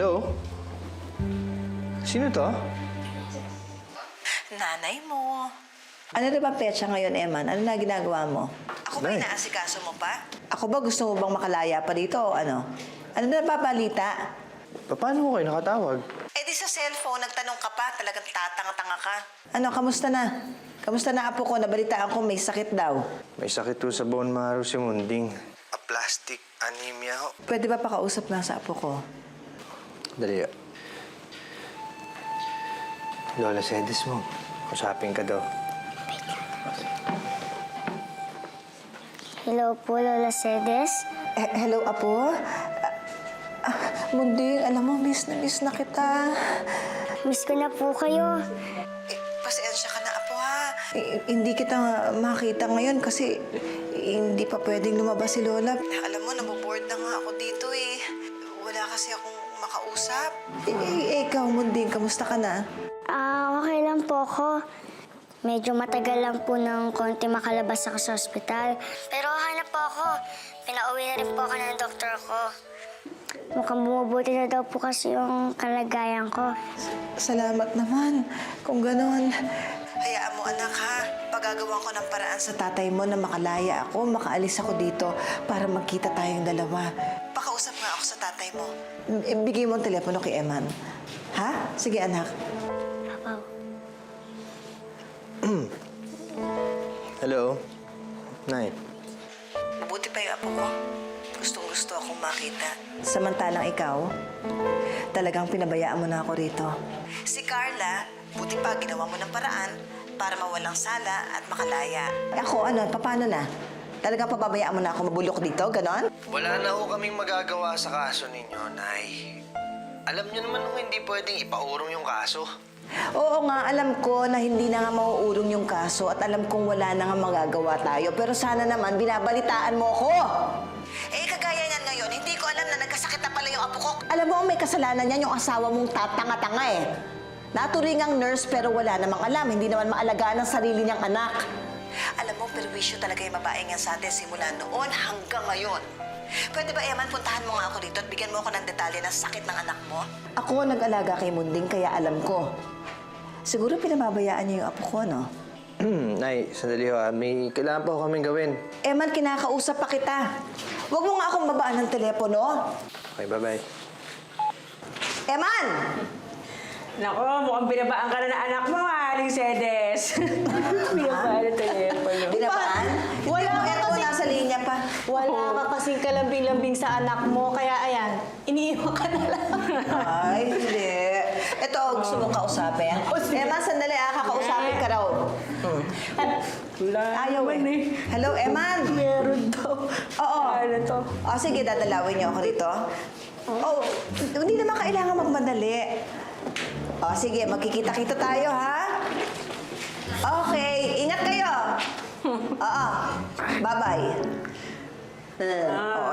Hello? Sino to? Nanay mo. Ano na ba petsa ngayon, Eman? Ano na ginagawa mo? Ako ba Nay. inaasikaso mo pa? Ako ba gusto mo bang makalaya pa dito o ano? Ano na babalita? Paano ko kayo nakatawag? Eh di sa cellphone, nagtanong ka pa. Talagang tatanga-tanga ka. Ano, kamusta na? Kamusta na apo ko? Nabalitaan ko may sakit daw. May sakit to sa bone marrow si Munding. Aplastic anemia ho. Pwede ba pakausap lang sa apo ko? Dali. Lola Cedes mo. Usapin ka daw. Hello po, Lola Cedes. Hello, apo? Munding, alam mo, miss na kita. Miss ko na po kayo. Pasensya ka na, apo ha. Hindi kita makita ngayon kasi hindi pa pwedeng lumabas si Lola. Alam mo, naboboard na nga ako dito eh. Wala kasi akong makausap. Ikaw, Munding, kamusta ka na? Okay lang po ako. Medyo matagal lang po ng konti makalabas ako sa ospital. Pero hanap po ako. Pinauwi na rin po ako ng doktor ko. Mukhang bumubuti na daw po kasi yung kalagayan ko. Salamat naman. Kung ganon. Hayaan mo, anak ha. Pagagawa ko ng paraan sa Tatay mo na makalaya ako, makaalis ako dito para magkita tayong dalawa. Pakausap nga ako sa tatay mo. Bigay mo ang telepono kay Eman. Ha? Sige, anak. Papaw. Hello? Nay. Mabuti pa yung apo ko. Gustong-gusto akong makita. Samantalang ikaw, talagang pinabayaan mo na ako rito. Si Carla, buti pa ginawa mo ng paraan para mawalang sala at makalaya. Ako, ano, paano na? Talagang pababayaan mo na ako mabulok dito, ganon? Wala na ho kaming magagawa sa kaso ninyo, Nay. Alam niyo naman kung hindi pwedeng ipaurong yung kaso. Oo nga, alam ko na hindi na nga mauurong yung kaso at alam kong wala na nga magagawa tayo. Pero sana naman, binabalitaan mo ko. Eh, kagaya niyan ngayon, hindi ko alam na nagkasakit na pala yung apo ko. Alam mo, may kasalanan yan yung asawa mong tatanga-tanga eh. Naturingang nurse pero wala namang alam. Hindi naman maalagaan ang sarili niyang anak. Alam mo, perwisyo talaga yung babaeng yan sa atin simula noon hanggang ngayon. Pwede ba, Eman, puntahan mo nga ako dito at bigyan mo ako ng detalye ng sakit ng anak mo? Ako nag-alaga kay Munding kaya alam ko. Siguro pinababayaan niya yung apo ko, no? Nay, sandali ho. May kailangan pa ho kaming gawin. Eman, kinakausap pa kita. Huwag mo nga akong babaan ng telepono. Okay, bye-bye. Eman! Nako, mukhang binabaan ka na ng anak mo, Aling Cedes. Binabaan ng telepono. Binabaan? Wala Wala ka ka kasi... kasi- nasa linya pa. Wala ka kasing kalambing-lambing sa anak mo, kaya ayan, iniiwan ka na lang. Ay, hindi. Ito, gusto mong kausapin? Eman, sandali kakausapin ka raw. Wala Ayaw naman eh. Hello, Eman? Meron daw. Oo. Ano to? O, sige, dadalawin niyo ako rito. Oh, hindi naman kailangan magmadali. O, sige, magkikita-kita tayo, ha? Okay, ingat kayo. Oo. Bye-bye. Oo,